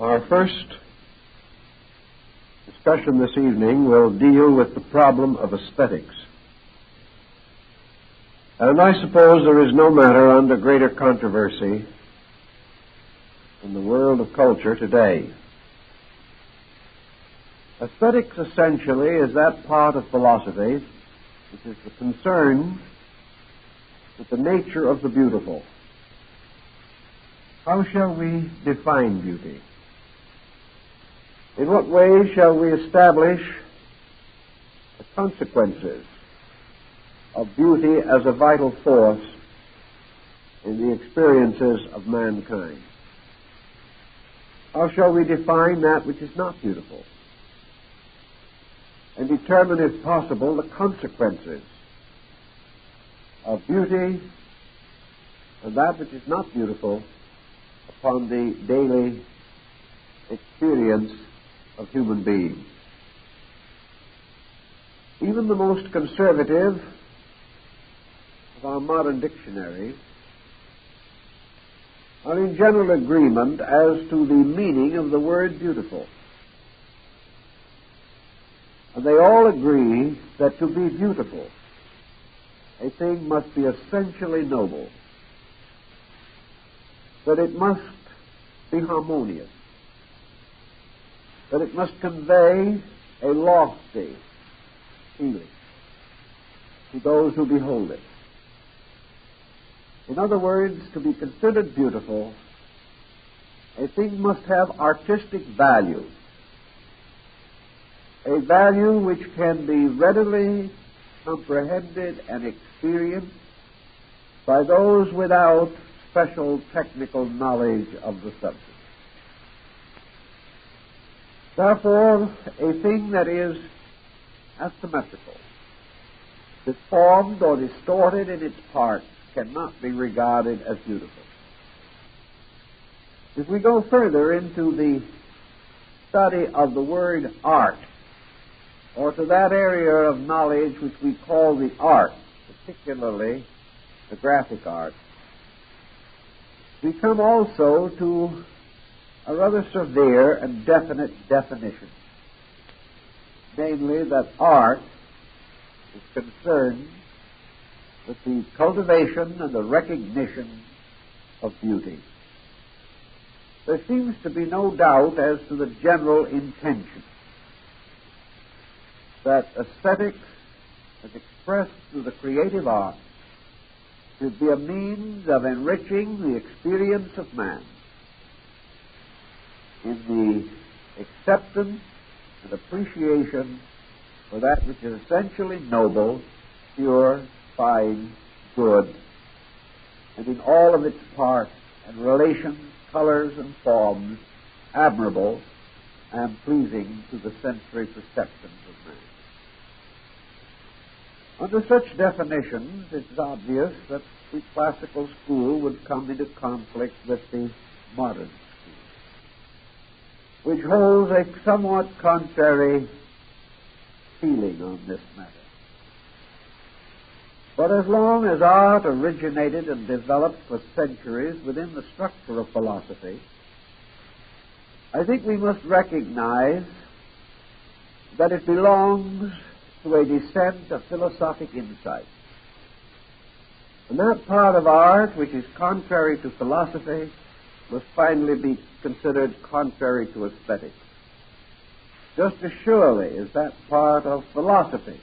Our first discussion this evening will deal with the problem of aesthetics. And I suppose there is no matter under greater controversy in the world of culture today. Aesthetics essentially is that part of philosophy which is concerned with the nature of the beautiful. How shall we define beauty? In what way shall we establish the consequences of beauty as a vital force in the experiences of mankind? How shall we define that which is not beautiful and determine, if possible, the consequences of beauty and that which is not beautiful upon the daily experience of human beings? Even the most conservative of our modern dictionaries are in general agreement as to the meaning of the word beautiful. And they all agree that to be beautiful, a thing must be essentially noble, that it must be harmonious, that it must convey a lofty feeling to those who behold it. In other words, to be considered beautiful, a thing must have artistic value, a value which can be readily comprehended and experienced by those without special technical knowledge of the subject. Therefore, a thing that is asymmetrical, deformed or distorted in its parts, cannot be regarded as beautiful. If we go further into the study of the word art, or to that area of knowledge which we call the arts, particularly the graphic arts, we come also to a rather severe and definite definition, namely that art is concerned with the cultivation and the recognition of beauty. There seems to be no doubt as to the general intention that aesthetics, as expressed through the creative arts, should be a means of enriching the experience of man in the acceptance and appreciation for that which is essentially noble, pure, fine, good, and in all of its parts and relations, colors, and forms, admirable and pleasing to the sensory perceptions of man. Under such definitions, it's obvious that the classical school would come into conflict with the modern school, which holds a somewhat contrary feeling on this matter. But as long as art originated and developed for centuries within the structure of philosophy, I think we must recognize that it belongs to a descent of philosophic insight. And that part of art which is contrary to philosophy must finally be considered contrary to aesthetics. Just as surely is that part of philosophy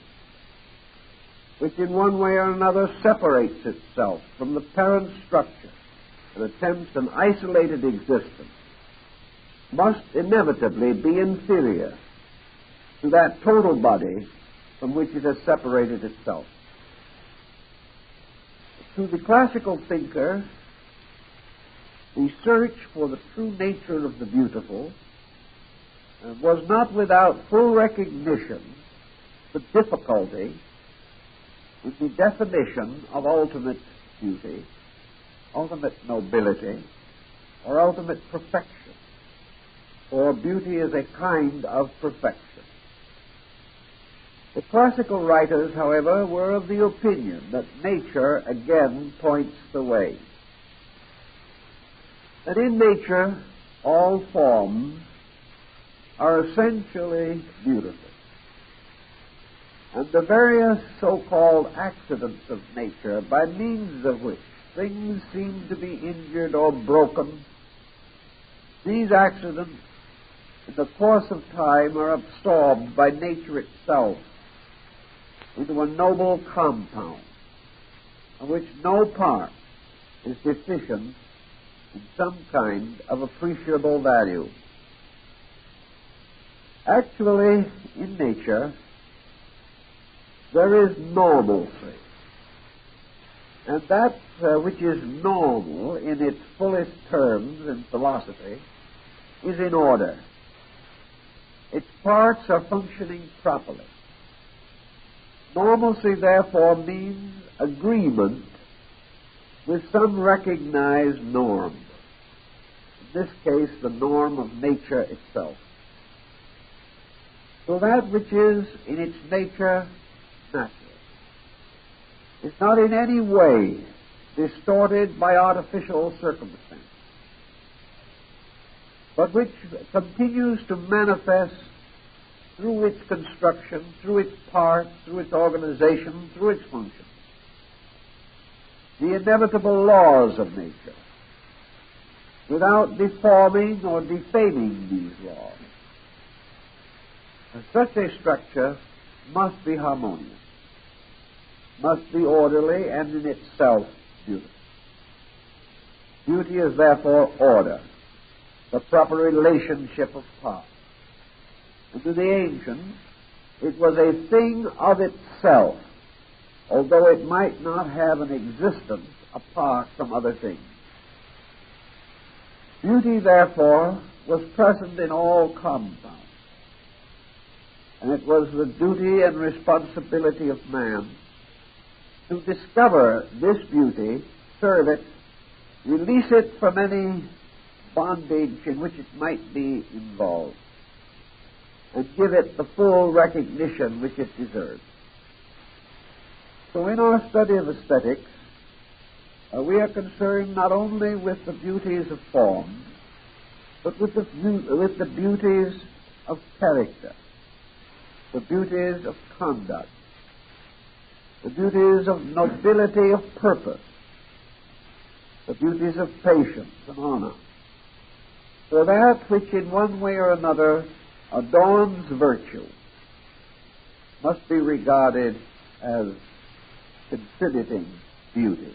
which in one way or another separates itself from the parent structure and attempts an isolated existence, must inevitably be inferior to that total body from which it has separated itself. To the classical thinker, the search for the true nature of the beautiful was not without full recognition the difficulty with the definition of ultimate beauty, ultimate nobility, or ultimate perfection. For beauty is a kind of perfection. The classical writers, however, were of the opinion that nature again points the way. That in nature all forms are essentially beautiful. And the various so-called accidents of nature, by means of which things seem to be injured or broken, these accidents, in the course of time, are absorbed by nature itself into a noble compound, of which no part is deficient in some kind of appreciable value. Actually, in nature, there is normalcy. And that which is normal in its fullest terms in philosophy is in order. Its parts are functioning properly. Normalcy, therefore, means agreement with some recognized norm. In this case, the norm of nature itself. So that which is in its nature natural is not in any way distorted by artificial circumstance, but which continues to manifest through its construction, through its parts, through its organization, through its function, the inevitable laws of nature, without deforming or defaming these laws. And such a structure must be harmonious, must be orderly, and in itself beautiful. Beauty is therefore order, the proper relationship of parts. And to the ancients, it was a thing of itself, although it might not have an existence apart from other things. Beauty, therefore, was present in all compounds, and it was the duty and responsibility of man to discover this beauty, serve it, release it from any bondage in which it might be involved, and give it the full recognition which it deserves. So in our study of aesthetics, we are concerned not only with the beauties of form, but with the beauties of character, the beauties of conduct, the beauties of nobility of purpose, the beauties of patience and honor. For that which in one way or another adorns virtue must be regarded as contributing beauty.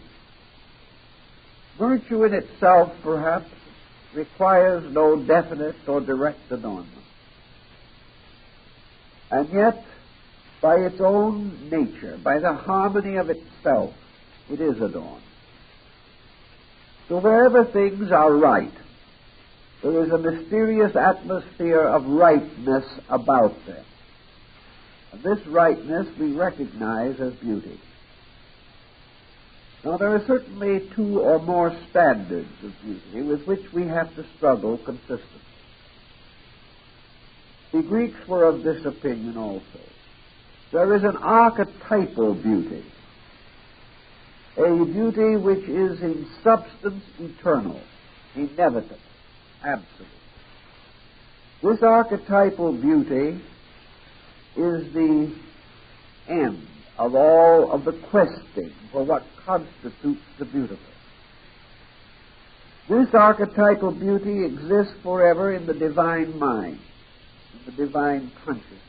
Virtue in itself, perhaps, requires no definite or direct adornment. And yet, by its own nature, by the harmony of itself, it is adorned. So wherever things are right, there is a mysterious atmosphere of rightness about them. And this rightness we recognize as beauty. Now, there are certainly two or more standards of beauty with which we have to struggle consistently. The Greeks were of this opinion also. There is an archetypal beauty, a beauty which is in substance eternal, inevitable, absolute. This archetypal beauty is the end of all of the questing for what constitutes the beautiful. This archetypal beauty exists forever in the divine mind, in the divine consciousness,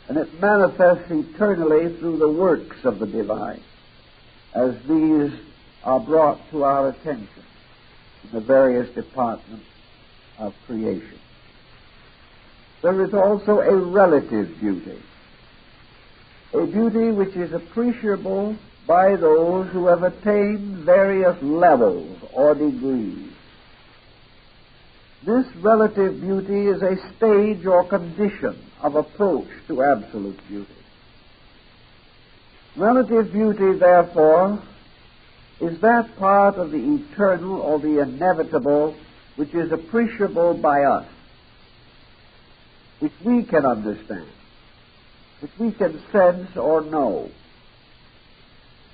and it manifests eternally through the works of the divine, as these are brought to our attention in the various departments of creation. There is also a relative beauty, a beauty which is appreciable by those who have attained various levels or degrees. This relative beauty is a stage or condition of approach to absolute beauty. Relative beauty, therefore, is that part of the eternal or the inevitable which is appreciable by us, which we can understand, which we can sense or know.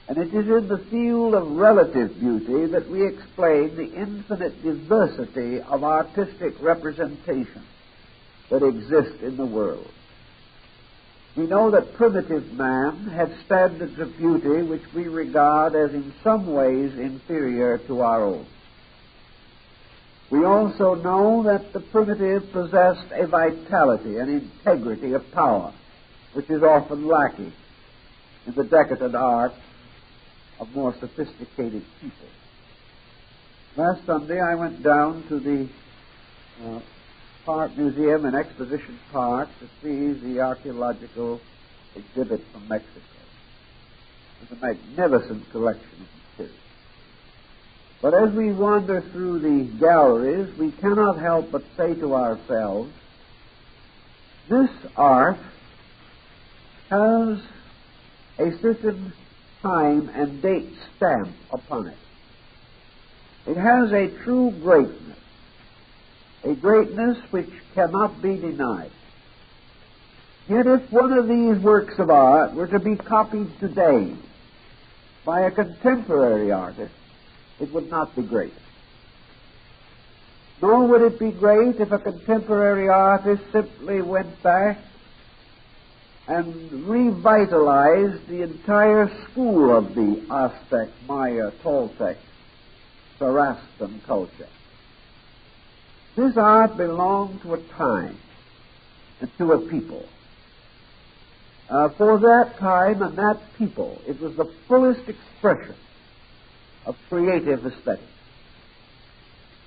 And it is in the field of relative beauty that we explain the infinite diversity of artistic representation that exists in the world. We know that primitive man had standards of beauty which we regard as in some ways inferior to our own. We also know that the primitive possessed a vitality, an integrity of power, which is often lacking in the decadent art of more sophisticated people. Last Sunday I went down to the Park Museum in Exposition Park to see the archaeological exhibit from Mexico. It's a magnificent collection of material. But as we wander through the galleries, we cannot help but say to ourselves, this art has a certain time and date stamp upon it. It has a true greatness, a greatness which cannot be denied. Yet if one of these works of art were to be copied today by a contemporary artist, it would not be great. Nor would it be great if a contemporary artist simply went back and revitalized the entire school of the Aztec, Maya, Toltec, Saracen culture. This art belonged to a time and to a people. For that time and that people, it was the fullest expression of creative aesthetics.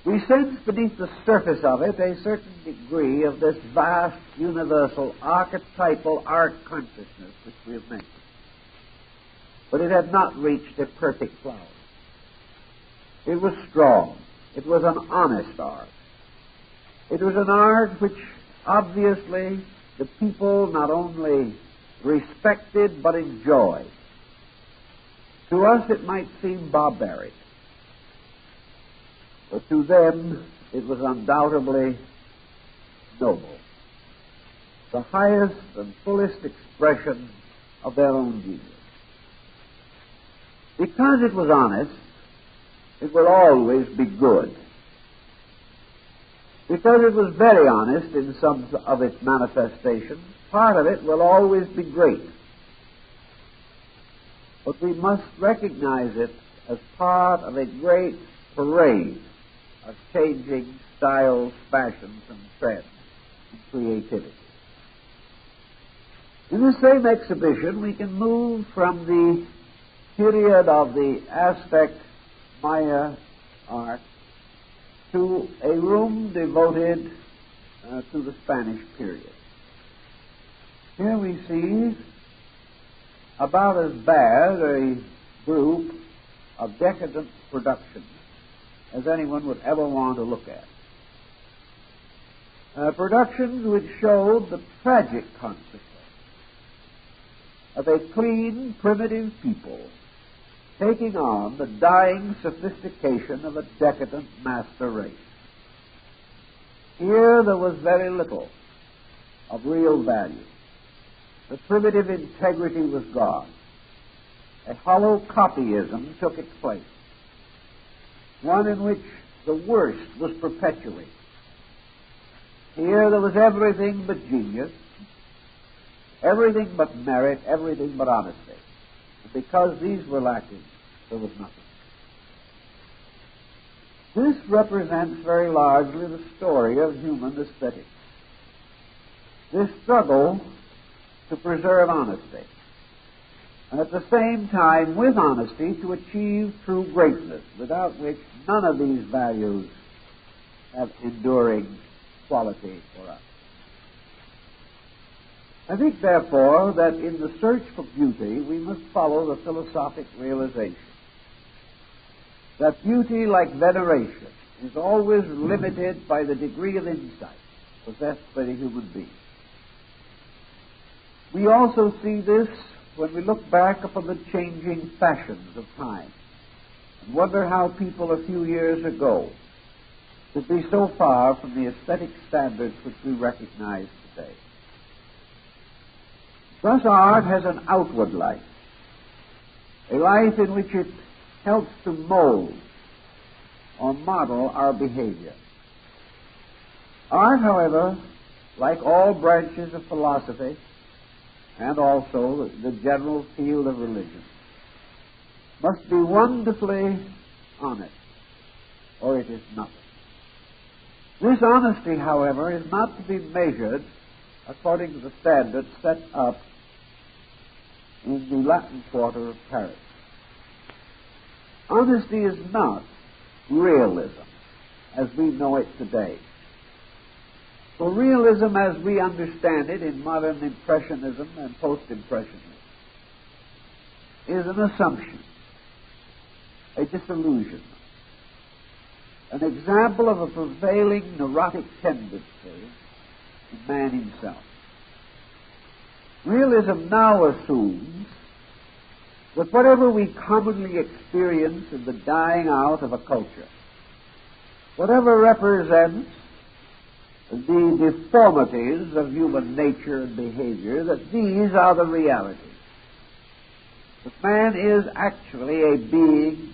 We sense beneath the surface of it a certain degree of this vast, universal, archetypal art consciousness which we have mentioned. But it had not reached a perfect flower. It was strong. It was an honest art. It was an art which obviously the people not only respected but enjoyed. To us it might seem barbaric, but to them it was undoubtedly noble, the highest and fullest expression of their own genius. Because it was honest, it will always be good. Because it was very honest in some of its manifestations, part of it will always be great. But we must recognize it as part of a great parade of changing styles, fashions, and trends and creativity. In the same exhibition, we can move from the period of the Aztec Maya art to a room devoted to the Spanish period. Here we see about as bad a group of decadent productions as anyone would ever want to look at. Productions which showed the tragic consequence of a clean, primitive people taking on the dying sophistication of a decadent master race. Here there was very little of real value. The primitive integrity was gone. A hollow copyism took its place, one in which the worst was perpetuated. Here there was everything but genius, everything but merit, everything but honesty. And because these were lacking, there was nothing. This represents very largely the story of human aesthetics. This struggle to preserve honesty, and at the same time, with honesty, to achieve true greatness, without which none of these values have enduring quality for us. I think, therefore, that in the search for beauty, we must follow the philosophic realization that beauty, like veneration, is always limited by the degree of insight possessed by the human being. We also see this when we look back upon the changing fashions of time and wonder how people a few years ago could be so far from the aesthetic standards which we recognize today. Thus art has an outward life, a life in which it helps to mold or model our behavior. Art, however, like all branches of philosophy and also the general field of religion, must be wonderfully honest, or it is nothing. This honesty, however, is not to be measured according to the standards set up in the Latin Quarter of Paris. Honesty is not realism as we know it today. For realism as we understand it in modern Impressionism and Post-Impressionism is an assumption, a disillusionment, an example of a prevailing neurotic tendency in man himself. Realism now assumes that whatever we commonly experience in the dying out of a culture, whatever represents the deformities of human nature and behavior, that these are the realities. That man is actually a being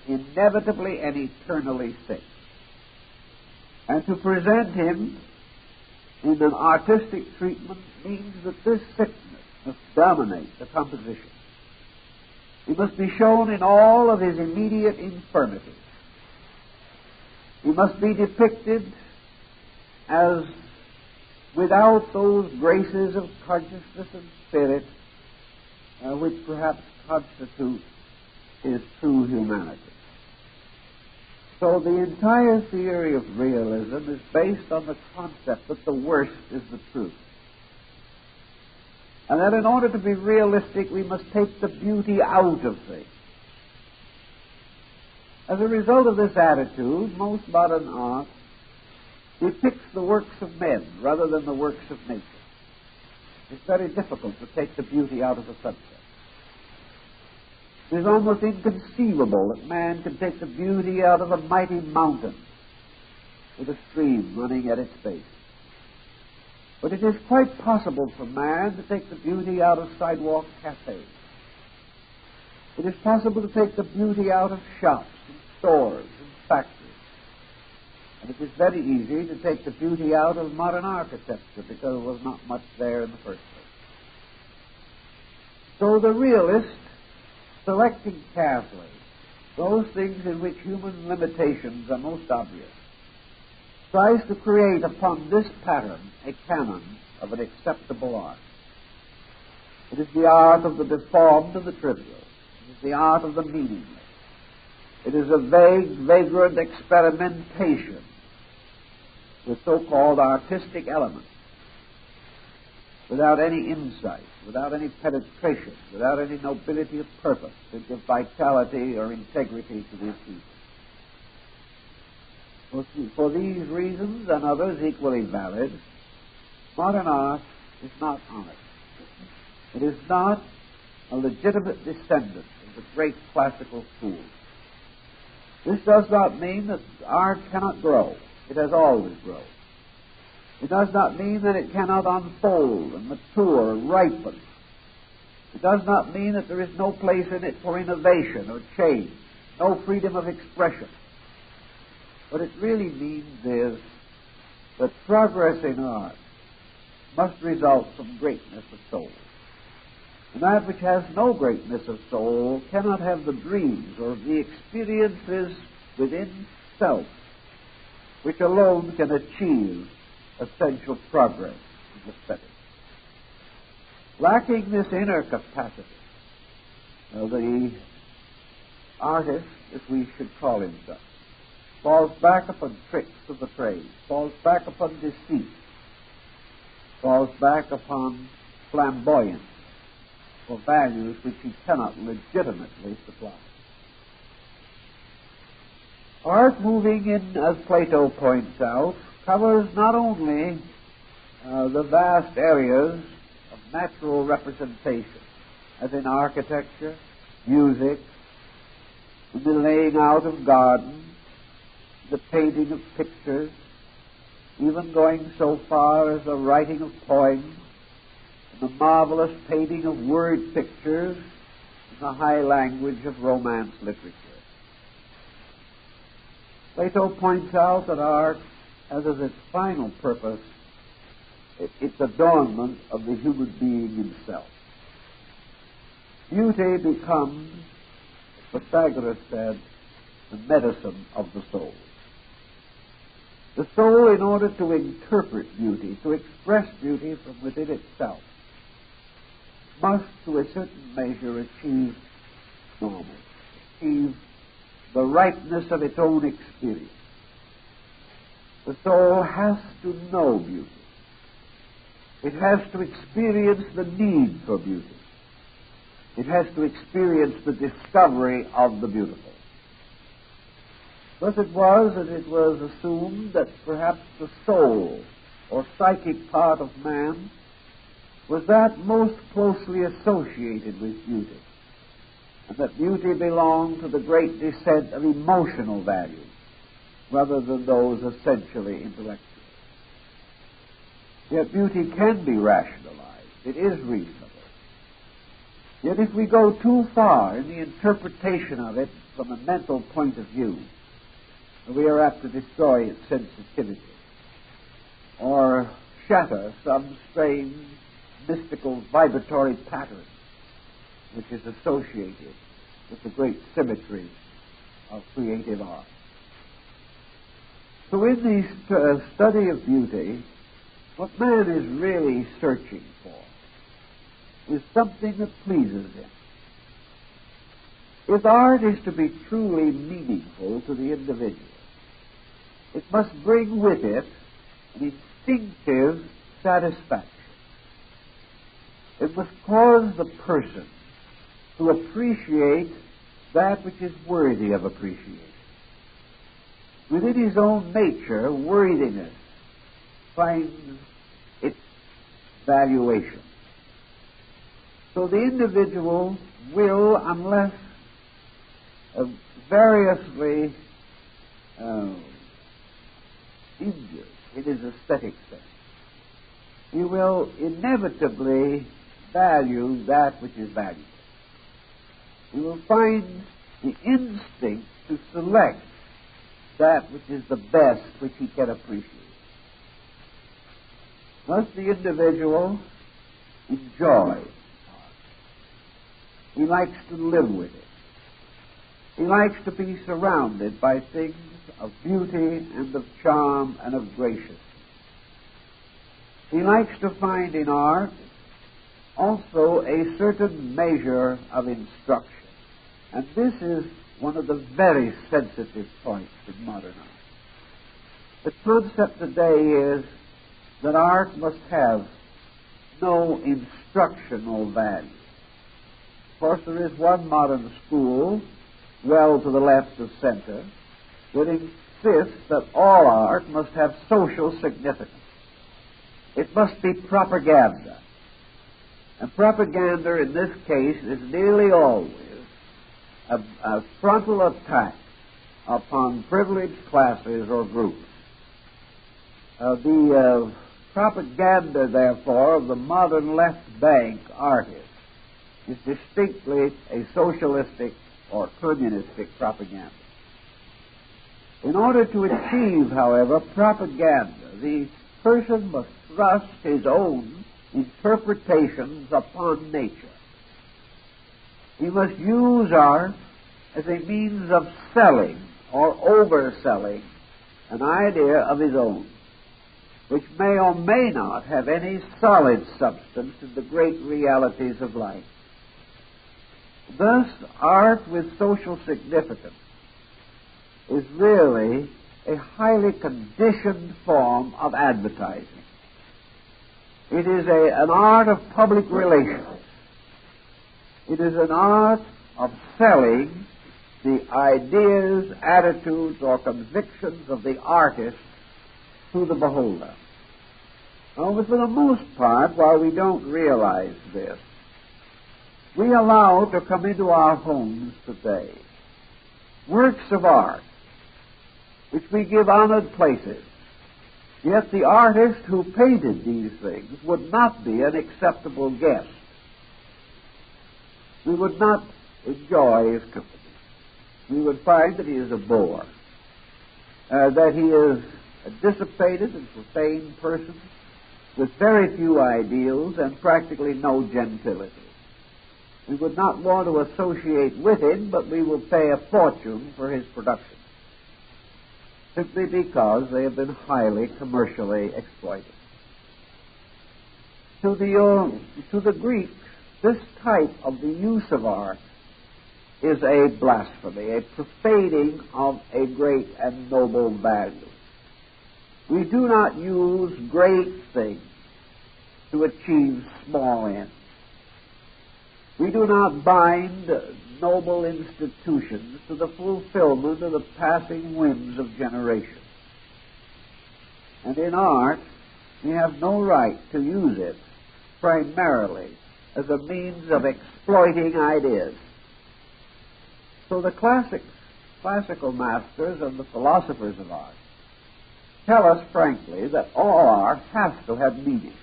inevitably and eternally sick. And to present him in an artistic treatment means that this sickness must dominate the composition. He must be shown in all of his immediate infirmities. He must be depicted as without those graces of consciousness and spirit which perhaps constitute his true humanity. So the entire theory of realism is based on the concept that the worst is the truth. And that in order to be realistic, we must take the beauty out of things. As a result of this attitude, most modern art depicts the works of men rather than the works of nature. It's very difficult to take the beauty out of the subject. It is almost inconceivable that man can take the beauty out of a mighty mountain with a stream running at its base. But it is quite possible for man to take the beauty out of sidewalk cafes. It is possible to take the beauty out of shops and stores and factories. And it is very easy to take the beauty out of modern architecture because there was not much there in the first place. So the realist, selecting carefully those things in which human limitations are most obvious, tries to create upon this pattern a canon of an acceptable art. It is the art of the deformed and the trivial. It is the art of the meaningless. It is a vague, vagrant experimentation with so-called artistic elements, without any insight, without any penetration, without any nobility of purpose to give vitality or integrity to the achievement. For these reasons and others equally valid, modern art is not honest. It is not a legitimate descendant of the great classical schools. This does not mean that art cannot grow. It has always grown. It does not mean that it cannot unfold and mature and ripen. It does not mean that there is no place in it for innovation or change, no freedom of expression. What it really means is that progress in art must result from greatness of soul. And that which has no greatness of soul cannot have the dreams or the experiences within self which alone can achieve essential progress in aesthetics. Lacking this inner capacity, the artist, if we should call him such, falls back upon tricks of the trade, falls back upon deceit, falls back upon flamboyance for values which he cannot legitimately supply. Art, moving in, as Plato points out, covers not only the vast areas of natural representation, as in architecture, music, in the laying out of gardens, the painting of pictures, even going so far as the writing of poems, and the marvelous painting of word pictures in the high language of Romance literature. Plato points out that art has as its final purpose its adornment of the human being himself. Beauty becomes, as Pythagoras said, the medicine of the soul. The soul, in order to interpret beauty, to express beauty from within itself, must, to a certain measure, achieve normal, achieve the rightness of its own experience. The soul has to know beauty. It has to experience the need for beauty. It has to experience the discovery of the beautiful. Thus it was that it was assumed that perhaps the soul or psychic part of man was that most closely associated with beauty, and that beauty belonged to the great descent of emotional value rather than those essentially intellectual. Yet beauty can be rationalized. It is reasonable. Yet if we go too far in the interpretation of it from a mental point of view, we are apt to destroy its sensitivity or shatter some strange, mystical, vibratory pattern which is associated with the great symmetry of creative art. So in the study of beauty, what man is really searching for is something that pleases him. If art is to be truly meaningful to the individual, it must bring with it an instinctive satisfaction. It must cause the person to appreciate that which is worthy of appreciation. Within his own nature, worthiness finds its valuation. So the individual will, unless variously injured in his aesthetic sense, he will inevitably value that which is valuable. He will find the instinct to select that which is the best which he can appreciate. Thus the individual enjoys art. He likes to live with it. He likes to be surrounded by things of beauty and of charm and of graciousness. He likes to find in art also a certain measure of instruction. And this is one of the very sensitive points in modern art. The concept today is that art must have no instructional value. Of course, there is one modern school, well to the left of center, that insists that all art must have social significance. It must be propaganda. And propaganda in this case is nearly always a frontal attack upon privileged classes or groups. The propaganda, therefore, of the modern left-bank artist is distinctly a socialistic or communistic propaganda. In order to achieve, however, propaganda, the person must thrust his own interpretations upon nature. He must use art as a means of selling or overselling an idea of his own, which may or may not have any solid substance in the great realities of life. Thus, art with social significance is really a highly conditioned form of advertising. It is an art of public relations. It is an art of selling the ideas, attitudes, or convictions of the artist to the beholder. Now, but for the most part, while we don't realize this, we allow to come into our homes today works of art which we give honored places. Yet the artist who painted these things would not be an acceptable guest. we would not enjoy his company. We would find that he is a bore, that he is a dissipated and profane person with very few ideals and practically no gentility. We would not want to associate with him, but we will pay a fortune for his productions, simply because they have been highly commercially exploited. To the Greeks, this type of the use of art is a blasphemy, a profaning of a great and noble value. We do not use great things to achieve small ends. We do not bind noble institutions to the fulfillment of the passing whims of generations. And in art, we have no right to use it primarily as a means of exploiting ideas. So the classical masters and the philosophers of art tell us frankly that all art has to have meaning,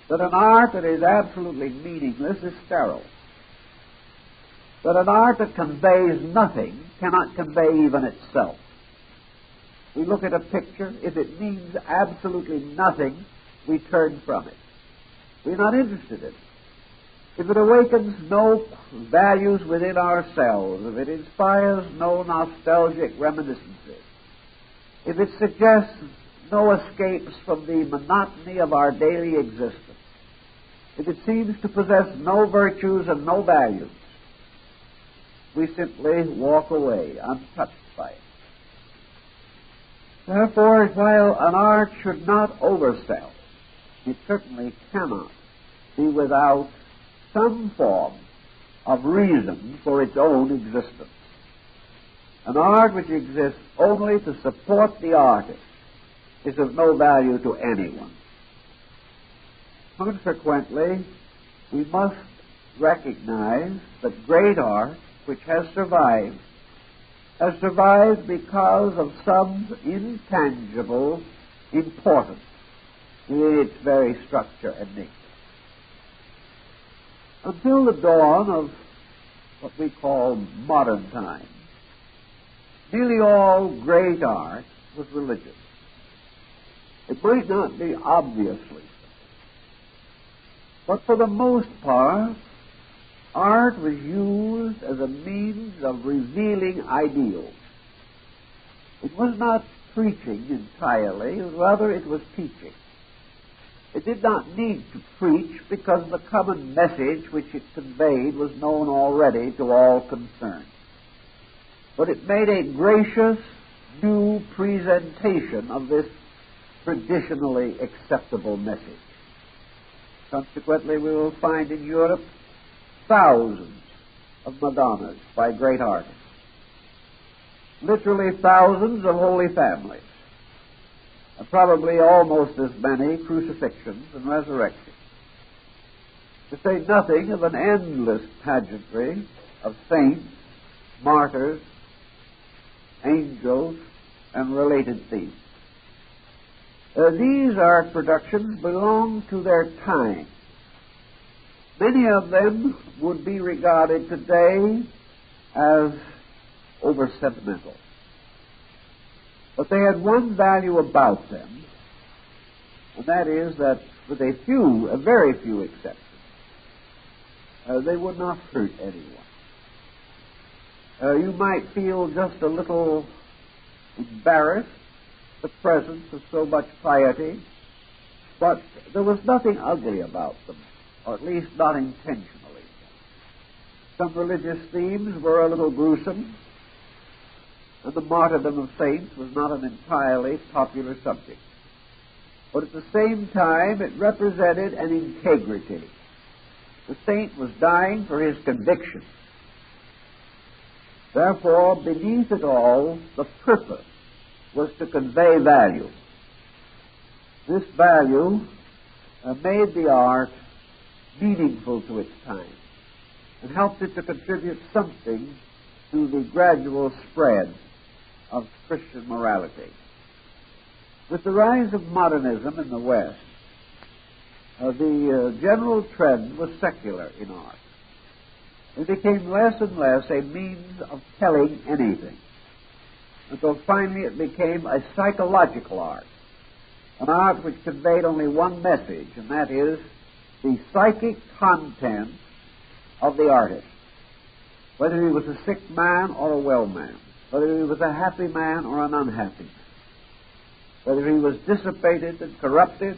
that an art that is absolutely meaningless is sterile, that an art that conveys nothing cannot convey even itself. We look at a picture, if it means absolutely nothing, we turn from it. We're not interested in it. If it awakens no values within ourselves, if it inspires no nostalgic reminiscences, if it suggests no escapes from the monotony of our daily existence, if it seems to possess no virtues and no values, we simply walk away untouched by it. Therefore, while an art should not oversell, it certainly cannot be without some form of reason for its own existence. An art which exists only to support the artist is of no value to anyone. Consequently, we must recognize that great art, which has survived because of some intangible importance in its very structure and nature. Until the dawn of what we call modern times, nearly all great art was religious. It might not be obviously, but for the most part, art was used as a means of revealing ideals. It was not preaching entirely, rather it was teaching. It did not need to preach because the common message which it conveyed was known already to all concerned. But it made a gracious new presentation of this traditionally acceptable message. Consequently, we will find in Europe thousands of Madonnas by great artists, literally thousands of Holy Families, and probably almost as many crucifixions and resurrections, to say nothing of an endless pageantry of saints, martyrs, angels, and related themes. These art productions belong to their time. Many of them would be regarded today as over-sentimental. But they had one value about them, and that is that with a very few exceptions, they would not hurt anyone. You might feel just a little embarrassed at the presence of so much piety, but there was nothing ugly about them, or at least not intentionally. Some religious themes were a little gruesome, and the martyrdom of saints was not an entirely popular subject. But at the same time, it represented an integrity. The saint was dying for his conviction. Therefore, beneath it all, the purpose was to convey value. This value made the art meaningful to its time and helped it to contribute something to the gradual spread of Christian morality. With the rise of modernism in the West, the general trend was secular in art. It became less and less a means of telling anything, until finally it became a psychological art, an art which conveyed only one message, and that is the psychic content of the artist, whether he was a sick man or a well man, whether he was a happy man or an unhappy man, whether he was dissipated and corrupted,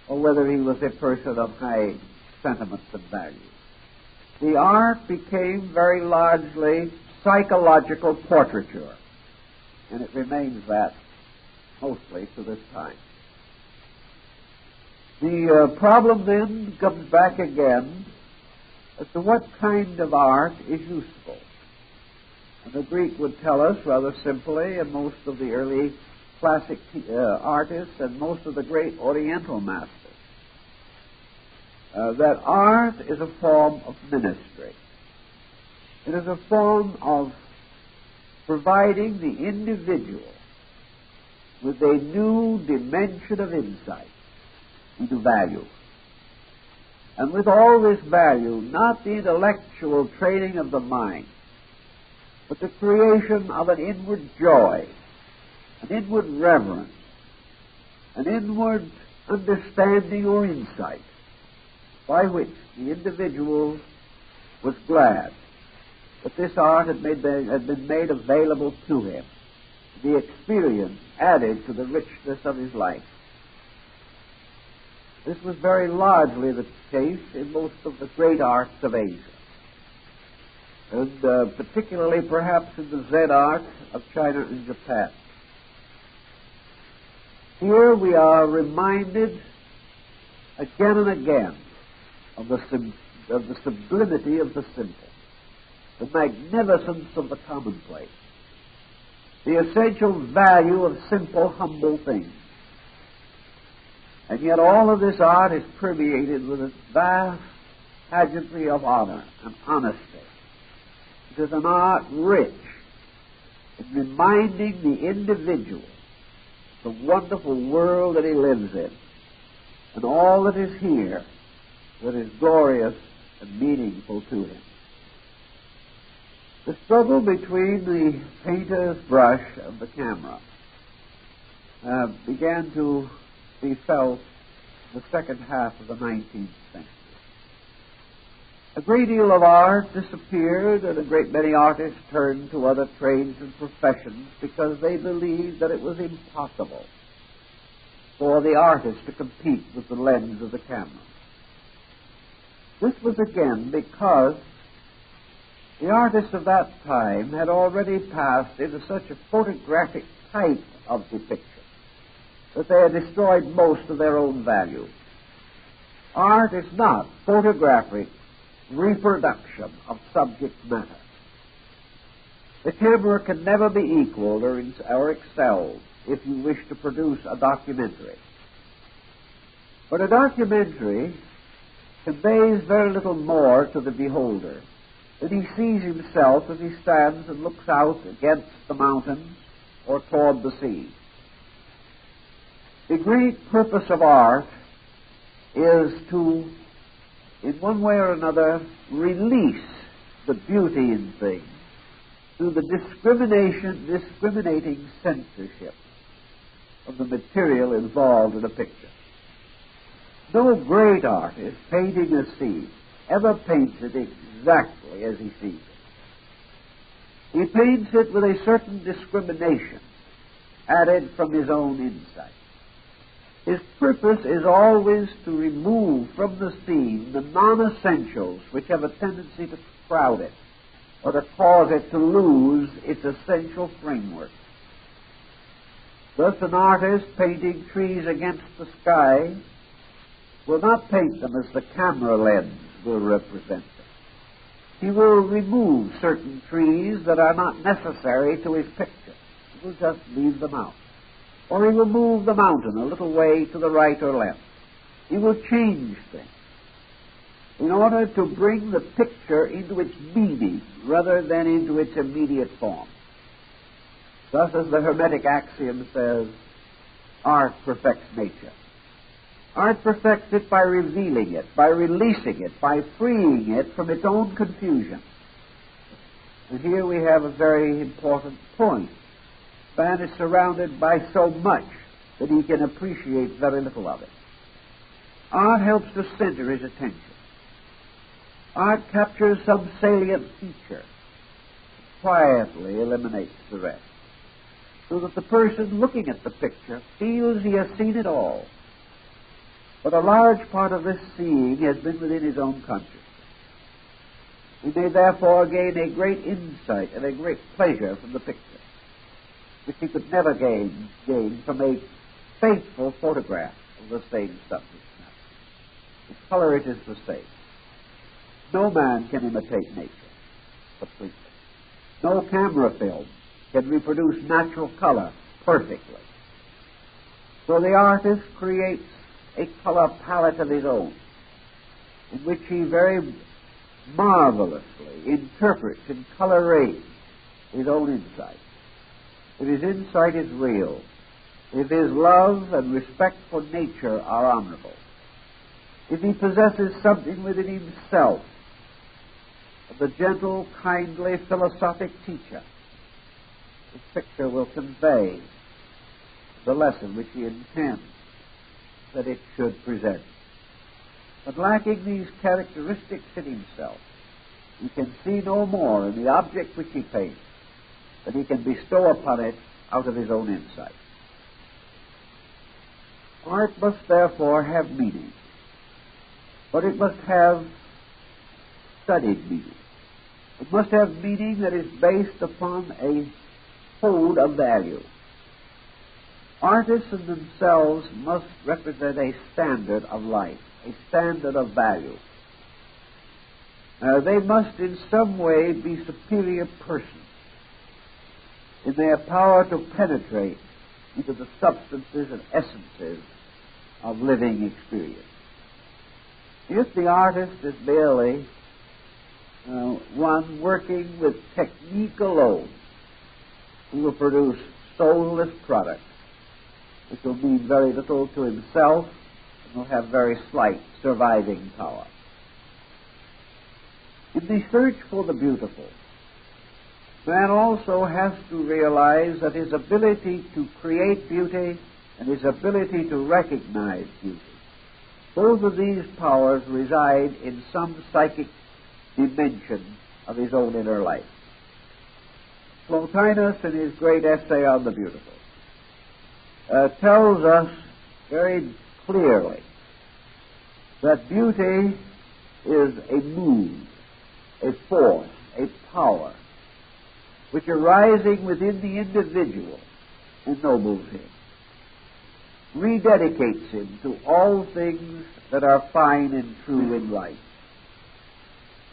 or whether he was a person of high sentiments and values. The art became very largely psychological portraiture, and it remains that mostly to this time. The problem then comes back again as to what kind of art is useful. And the Greek would tell us rather simply, and most of the early classic artists and most of the great Oriental masters, that art is a form of ministry. It is a form of providing the individual with a new dimension of insight into value. And with all this value, not the intellectual training of the mind, but the creation of an inward joy, an inward reverence, an inward understanding or insight, by which the individual was glad that this art had been made available to him, the experience added to the richness of his life. This was very largely the case in most of the great arts of Asia, and particularly perhaps in the Zen art of China and Japan. Here we are reminded again and again of the sublimity of the simple, the magnificence of the commonplace, the essential value of simple, humble things. And yet all of this art is permeated with a vast pageantry of honor and honesty. It is an art rich in reminding the individual the wonderful world that he lives in, and all that is here that is glorious and meaningful to him. The struggle between the painter's brush and the camera began to be felt in the second half of the 19th century. A great deal of art disappeared, and a great many artists turned to other trades and professions because they believed that it was impossible for the artist to compete with the lens of the camera. This was again because the artists of that time had already passed into such a photographic type of depiction that they had destroyed most of their own value. Art is not photographic reproduction of subject matter. The camera can never be equaled or excelled if you wish to produce a documentary. But a documentary conveys very little more to the beholder than he sees himself as he stands and looks out against the mountains or toward the sea. The great purpose of art is to, in one way or another, release the beauty in things through the discriminating censorship of the material involved in a picture. No great artist painting a scene ever paints it exactly as he sees it. He paints it with a certain discrimination added from his own insight. His purpose is always to remove from the scene the non-essentials which have a tendency to crowd it or to cause it to lose its essential framework. Thus, an artist painting trees against the sky will not paint them as the camera lens will represent them. He will remove certain trees that are not necessary to his picture. He will just leave them out. Or he will move the mountain a little way to the right or left. He will change things in order to bring the picture into its meaning rather than into its immediate form. Thus, as the Hermetic axiom says, art perfects nature. Art perfects it by revealing it, by releasing it, by freeing it from its own confusion. And here we have a very important point. Man is surrounded by so much that he can appreciate very little of it. Art helps to center his attention. Art captures some salient feature, quietly eliminates the rest, so that the person looking at the picture feels he has seen it all. But a large part of this seeing has been within his own consciousness. He may therefore gain a great insight and a great pleasure from the picture, which he could never gain from a faithful photograph of the same subject matter. The color, it is the same. No man can imitate nature completely. No camera film can reproduce natural color perfectly. So the artist creates a color palette of his own, in which he very marvelously interprets and colorites his own insight. If his insight is real, if his love and respect for nature are honorable, if he possesses something within himself of the gentle, kindly, philosophic teacher, his picture will convey the lesson which he intends that it should present. But lacking these characteristics in himself, he can see no more in the object which he paints than he can bestow upon it out of his own insight. Art must therefore have meaning, but it must have studied meaning. It must have meaning that is based upon a code of value. Artists in themselves must represent a standard of life, a standard of value. They must in some way be superior persons in their power to penetrate into the substances and essences of living experience. If the artist is merely one working with technique alone, he will produce soulless products, which will mean very little to himself and will have very slight surviving power. In the search for the beautiful, man also has to realize that his ability to create beauty and his ability to recognize beauty, both of these powers reside in some psychic dimension of his own inner life. Plotinus, in his great essay on the beautiful, tells us very clearly that beauty is a mood, a force, a power, which arising within the individual ennobles him, rededicates him to all things that are fine and true in life.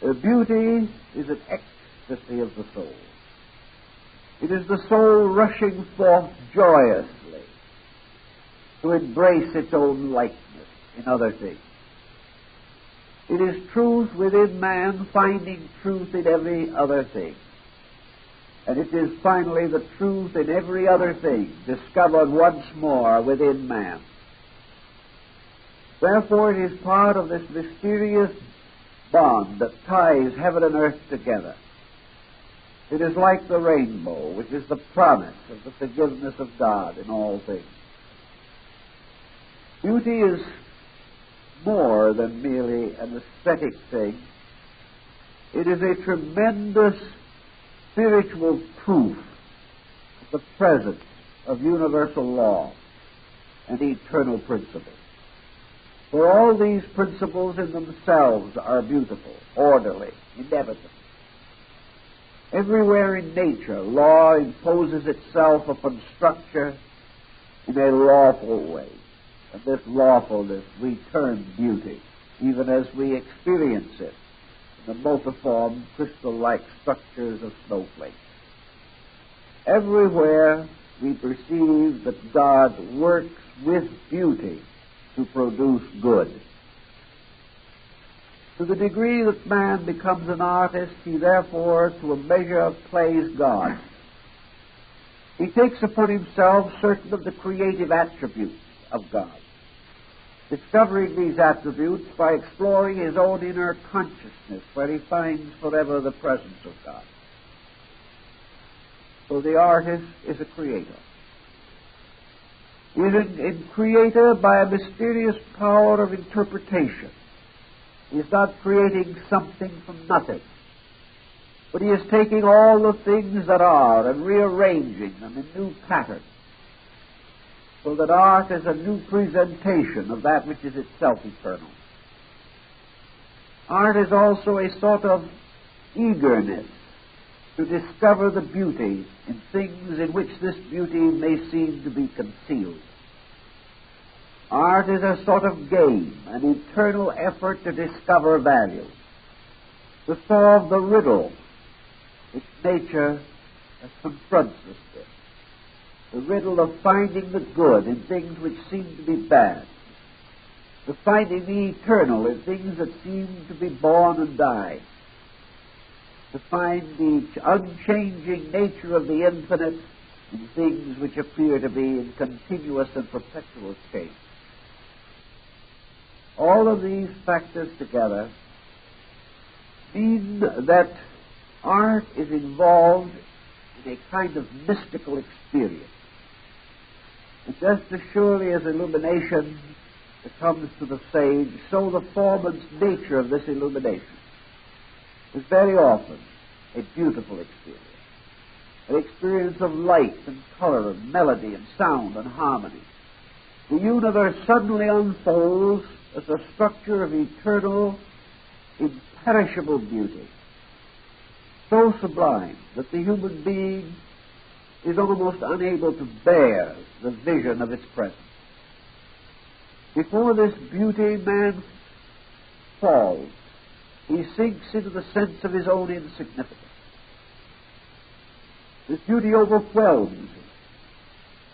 Beauty is an ecstasy of the soul. It is the soul rushing forth joyously to embrace its own likeness in other things. It is truth within man finding truth in every other thing. And it is finally the truth in every other thing discovered once more within man. Therefore it is part of this mysterious bond that ties heaven and earth together. It is like the rainbow, which is the promise of the forgiveness of God in all things. Beauty is more than merely an aesthetic thing. It is a tremendous spiritual proof of the presence of universal law and eternal principles. For all these principles in themselves are beautiful, orderly, inevitable. Everywhere in nature, law imposes itself upon structure in a lawful way. And this lawfulness we term beauty, even as we experience it in the multiform, crystal-like structures of snowflakes. Everywhere we perceive that God works with beauty to produce good. To the degree that man becomes an artist, he therefore, to a measure, plays God. He takes upon himself certain of the creative attributes of God. discovering these attributes by exploring his own inner consciousness, where he finds forever the presence of God. So the artist is a creator. He is a creator by a mysterious power of interpretation. He is not creating something from nothing, but he is taking all the things that are and rearranging them in new patterns, so that art is a new presentation of that which is itself eternal. Art is also a sort of eagerness to discover the beauty in things in which this beauty may seem to be concealed. Art is a sort of game, an eternal effort to discover value, to solve the riddle which nature confronts us with, the riddle of finding the good in things which seem to be bad, to finding the eternal in things that seem to be born and die, to find the unchanging nature of the infinite in things which appear to be in continuous and perpetual change. All of these factors together mean that art is involved in a kind of mystical experience. And just as surely as illumination comes to the sage, so the form and nature of this illumination is very often a beautiful experience. An experience of light and color and melody and sound and harmony. The universe suddenly unfolds as a structure of eternal, imperishable beauty, so sublime that the human being is almost unable to bear the vision of its presence. Before this beauty, man falls. He sinks into the sense of his own insignificance. This beauty overwhelms him,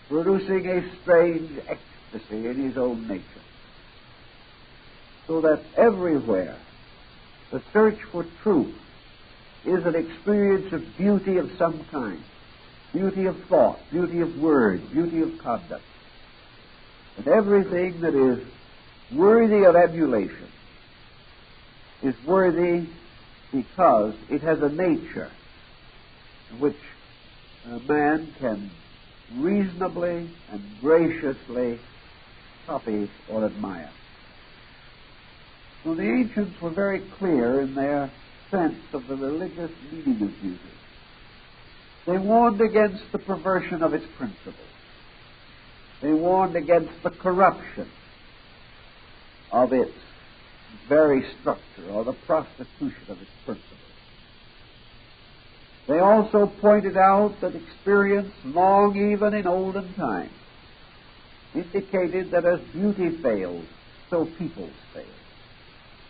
producing a strange ecstasy in his own nature. So that everywhere the search for truth is an experience of beauty of some kind. Beauty of thought, beauty of word, beauty of conduct. And everything that is worthy of emulation is worthy because it has a nature which a man can reasonably and graciously copy or admire. So the ancients were very clear in their sense of the religious meaning of beauty. They warned against the perversion of its principles. They warned against the corruption of its very structure or the prostitution of its principles. They also pointed out that experience, long even in olden times, indicated that as beauty failed, so peoples failed.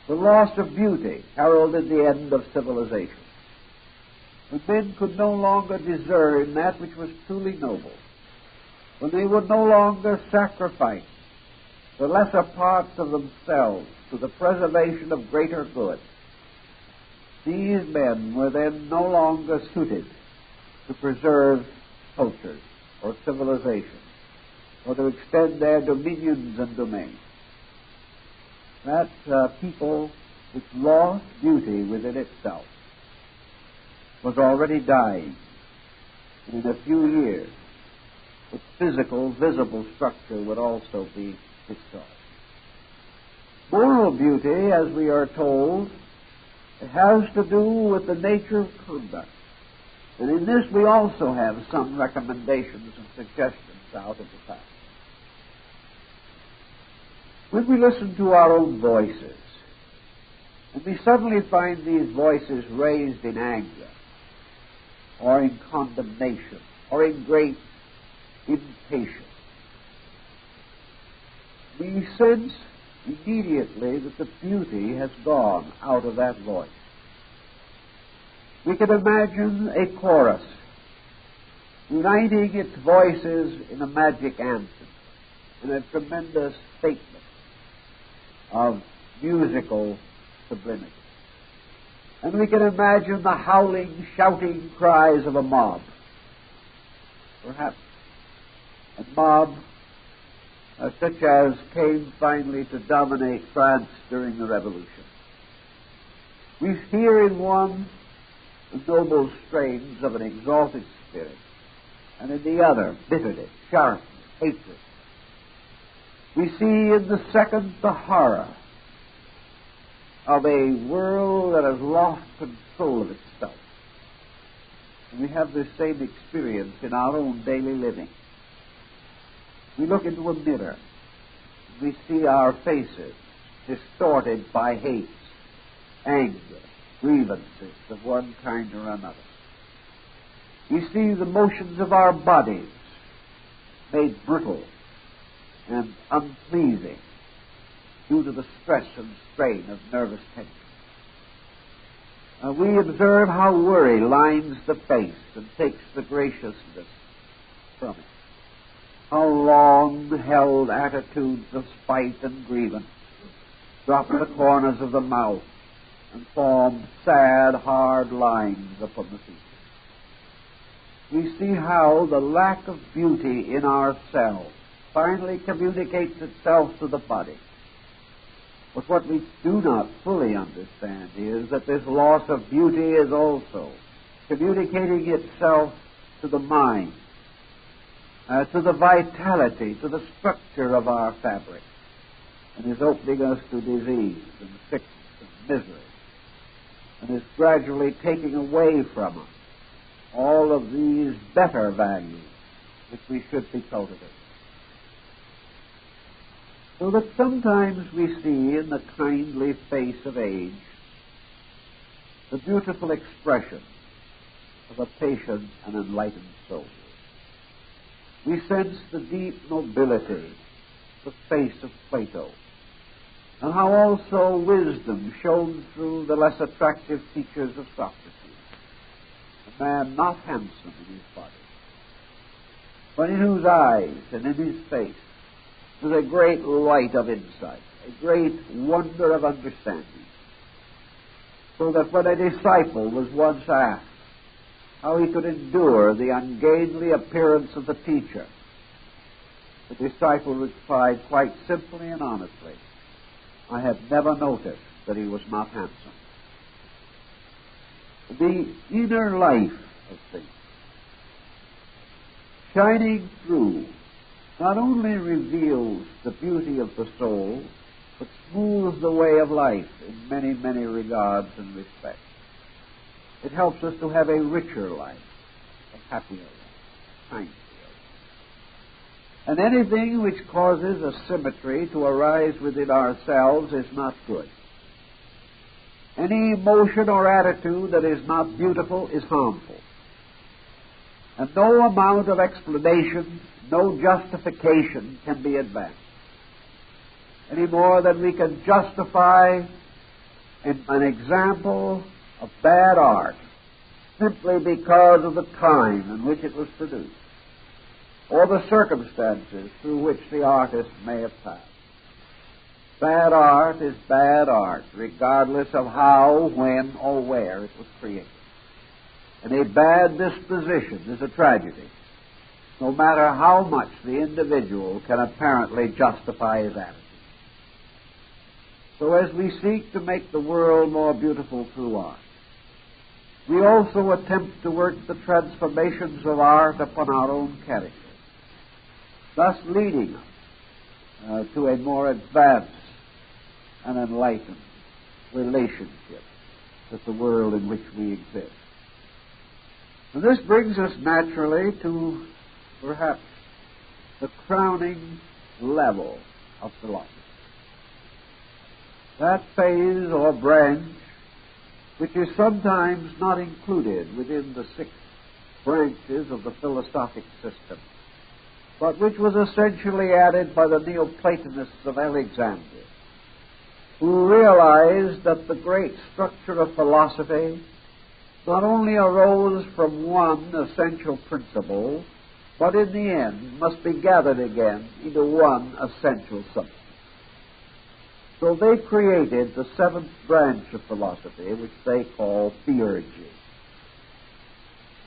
The loss of beauty heralded the end of civilization. When men could no longer discern that which was truly noble, when they would no longer sacrifice the lesser parts of themselves to the preservation of greater good, these men were then no longer suited to preserve cultures or civilization or to extend their dominions and domains. That people which lost beauty within itself was already dying, and in a few years its physical, visible structure would also be destroyed. Moral beauty, as we are told, has to do with the nature of conduct. And in this we also have some recommendations and suggestions out of the past. When we listen to our own voices, and we suddenly find these voices raised in anger, or in condemnation, or in great impatience, we sense immediately that the beauty has gone out of that voice. We can imagine a chorus uniting its voices in a magic anthem, in a tremendous statement of musical sublimity. And we can imagine the howling, shouting cries of a mob. Perhaps a mob such as came finally to dominate France during the Revolution. We hear in one the noble strains of an exalted spirit, and in the other bitterness, sharpness, hatred. We see in the second the horror of a world that has lost control of itself. And we have this same experience in our own daily living. We look into a mirror. We see our faces distorted by hate, anger, grievances of one kind or another. We see the motions of our bodies made brittle and unpleasing due to the stress and strain of nervous tension. We observe how worry lines the face and takes the graciousness from it. How long-held attitudes of spite and grievance drop the corners of the mouth and form sad, hard lines upon the features. We see how the lack of beauty in ourselves finally communicates itself to the body. But what we do not fully understand is that this loss of beauty is also communicating itself to the mind, to the vitality, to the structure of our fabric, and is opening us to disease and sickness and misery, and is gradually taking away from us all of these better values which we should be cultivating. So that sometimes we see in the kindly face of age the beautiful expression of a patient and enlightened soul. We sense the deep nobility of the face of Plato, and how also wisdom shone through the less attractive features of Socrates, a man not handsome in his body, but in whose eyes and in his face was a great light of insight, a great wonder of understanding, so that when a disciple was once asked how he could endure the ungainly appearance of the teacher, the disciple replied quite simply and honestly, "I had never noticed that he was not handsome." The inner life of things, shining through, not only reveals the beauty of the soul, but smooths the way of life in many, many regards and respects. It helps us to have a richer life, a happier life, kinder life. And anything which causes asymmetry to arise within ourselves is not good. Any emotion or attitude that is not beautiful is harmful. And no amount of explanation, no justification can be advanced, any more than we can justify an example of bad art simply because of the time in which it was produced, or the circumstances through which the artist may have passed. Bad art is bad art, regardless of how, when, or where it was created. And a bad disposition is a tragedy, no matter how much the individual can apparently justify his attitude. So as we seek to make the world more beautiful through art, we also attempt to work the transformations of art upon our own character, thus leading us to a more advanced and enlightened relationship with the world in which we exist. And this brings us naturally to perhaps the crowning level of philosophy. That phase or branch which is sometimes not included within the 6 branches of the philosophic system, but which was essentially added by the Neoplatonists of Alexandria, who realized that the great structure of philosophy not only arose from one essential principle, but in the end must be gathered again into one essential substance. So they created the 7th branch of philosophy, which they call Theurgy.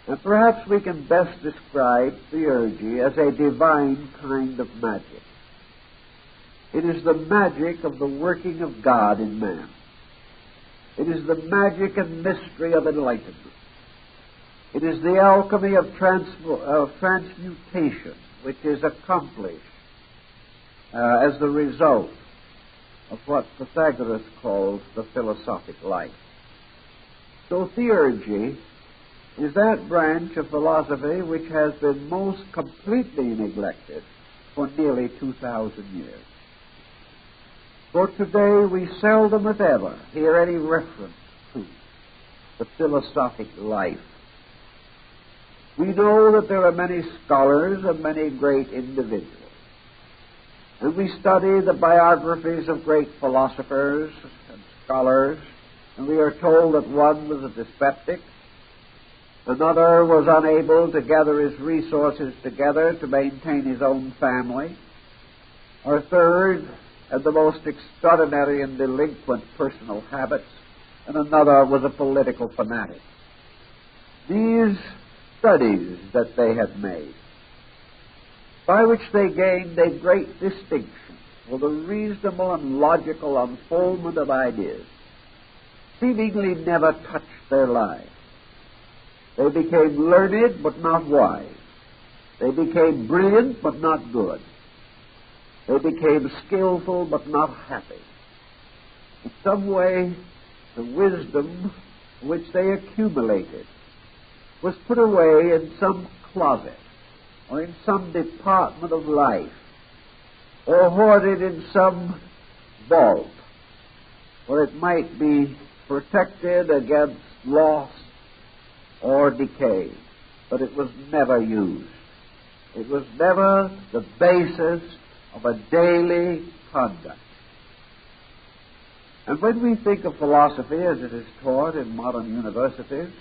And perhaps we can best describe Theurgy as a divine kind of magic, It is the magic of the working of God in man. It is the magic and mystery of enlightenment. It is the alchemy of transmutation, which is accomplished as the result of what Pythagoras calls the philosophic life. So theurgy is that branch of philosophy which has been most completely neglected for nearly 2,000 years. For today we seldom, if ever, hear any reference to the philosophic life. We know that there are many scholars and many great individuals. And we study the biographies of great philosophers and scholars, and we are told that one was a dyspeptic, another was unable to gather his resources together to maintain his own family, or a third had the most extraordinary and delinquent personal habits, and another was a political fanatic. These studies that they had made, by which they gained a great distinction for the reasonable and logical unfoldment of ideas, seemingly never touched their lives. They became learned but not wise. They became brilliant but not good. They became skillful but not happy. In some way, the wisdom which they accumulated was put away in some closet or in some department of life or hoarded in some vault where it might be protected against loss or decay. But it was never used. It was never the basis of a daily conduct. And when we think of philosophy as it is taught in modern universities,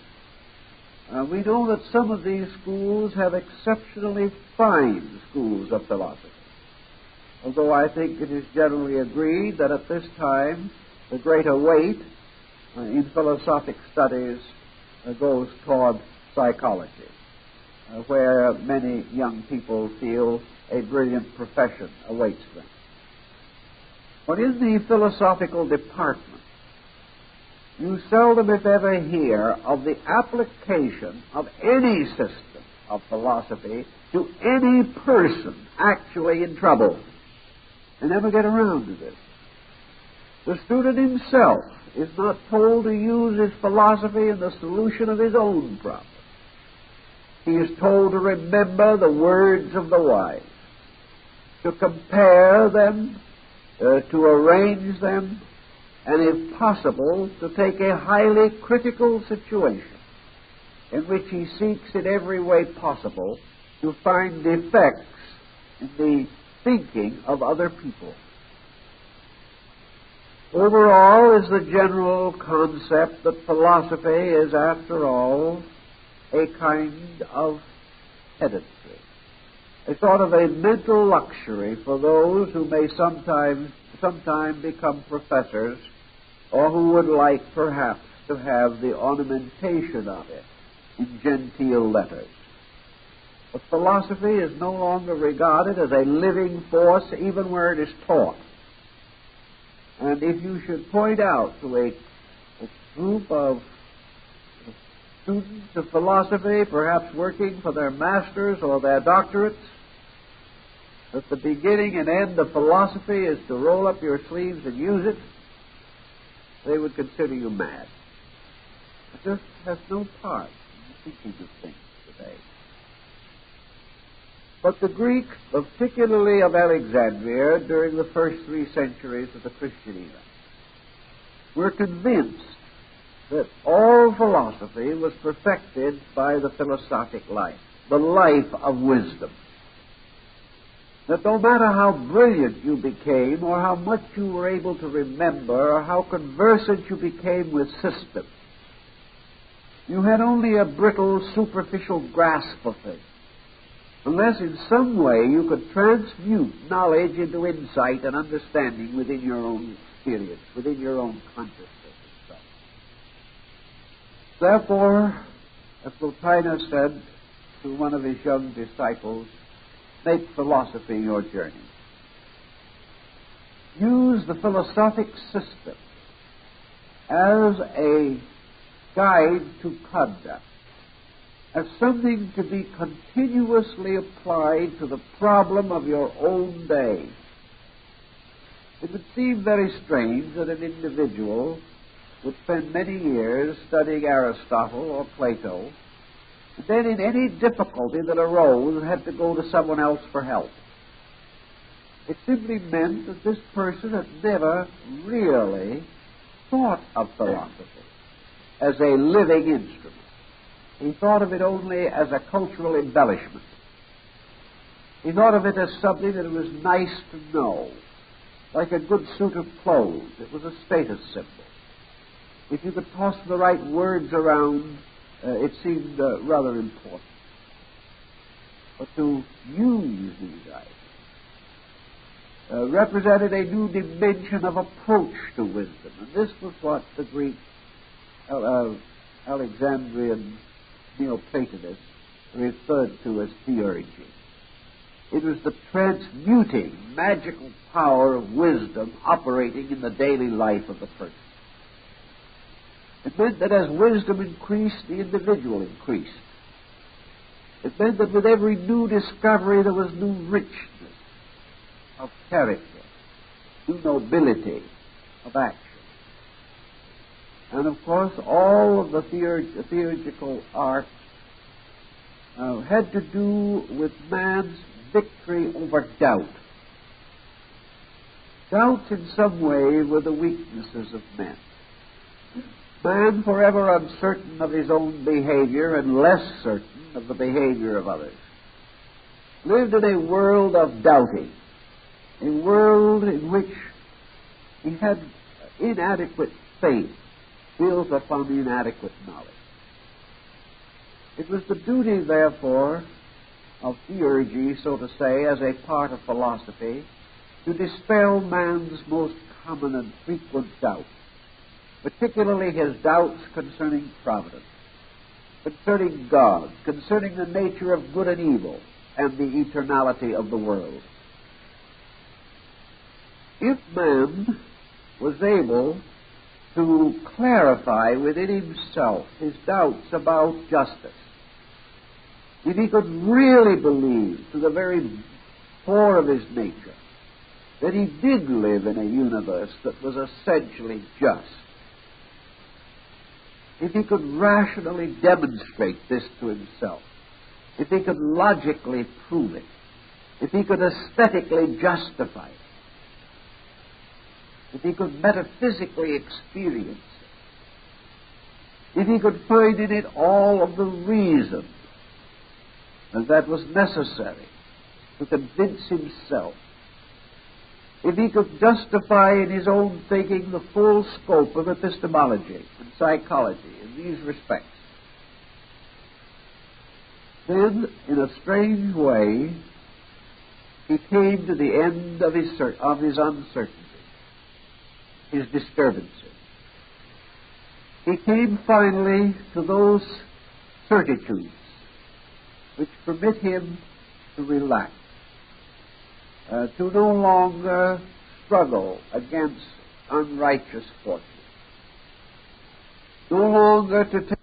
we know that some of these schools have exceptionally fine schools of philosophy. Although I think it is generally agreed that at this time the greater weight in philosophic studies goes toward psychology, where many young people feel a brilliant profession awaits them. But in the philosophical department, you seldom, if ever, hear of the application of any system of philosophy to any person actually in trouble. They never get around to this. The student himself is not told to use his philosophy in the solution of his own problem. He is told to remember the words of the wise, to compare them, to arrange them, and if possible, to take a highly critical situation in which he seeks in every way possible to find defects in the thinking of other people. Overall is the general concept that philosophy is, after all, a kind of pedantry, a sort of a mental luxury for those who may sometime become professors, or who would like perhaps to have the ornamentation of it in genteel letters. But philosophy is no longer regarded as a living force even where it is taught. And if you should point out to a group of students of philosophy, perhaps working for their masters or their doctorates, that the beginning and end of philosophy is to roll up your sleeves and use it, they would consider you mad. It just has no part in the thinking of things today. But the Greeks, particularly of Alexandria, during the first 3 centuries of the Christian era, were convinced that all philosophy was perfected by the philosophic life, the life of wisdom. That no matter how brilliant you became, or how much you were able to remember, or how conversant you became with systems, you had only a brittle, superficial grasp of things, unless in some way you could transmute knowledge into insight and understanding within your own experience, within your own consciousness itself. Therefore, as Plotinus said to one of his young disciples, make philosophy your journey. use the philosophic system as a guide to conduct, as something to be continuously applied to the problem of your own day. It would seem very strange that an individual would spend many years studying Aristotle or Plato, and then in any difficulty that arose had to go to someone else for help. It simply meant that this person had never really thought of philosophy as a living instrument. He thought of it only as a cultural embellishment. He thought of it as something that it was nice to know, like a good suit of clothes. It was a status symbol. If you could toss the right words around, it seemed rather important. But to use these ideas represented a new dimension of approach to wisdom. And this was what the Greek Alexandrian Neoplatonists referred to as Theurgy. It was the transmuting, magical power of wisdom operating in the daily life of the person. It meant that as wisdom increased, the individual increased. It meant that with every new discovery there was new richness of character, new nobility of action. And of course, all of the theurgical arts had to do with man's victory over doubt. Doubts in some way were the weaknesses of men. Man, forever uncertain of his own behavior and less certain of the behavior of others, lived in a world of doubting, a world in which he had inadequate faith built upon inadequate knowledge. It was the duty, therefore, of theurgy, so to say, as a part of philosophy, to dispel man's most common and frequent doubts, particularly his doubts concerning providence, concerning God, concerning the nature of good and evil, and the eternality of the world. If man was able to clarify within himself his doubts about justice, if he could really believe to the very core of his nature that he did live in a universe that was essentially just, if he could rationally demonstrate this to himself, if he could logically prove it, if he could aesthetically justify it, if he could metaphysically experience it, if he could find in it all of the reason that was necessary to convince himself, if he could justify in his own thinking the full scope of epistemology and psychology in these respects, then, in a strange way, he came to the end of his uncertainty, his disturbances. He came finally to those certitudes which permit him to relax, to no longer struggle against unrighteous fortune, no longer to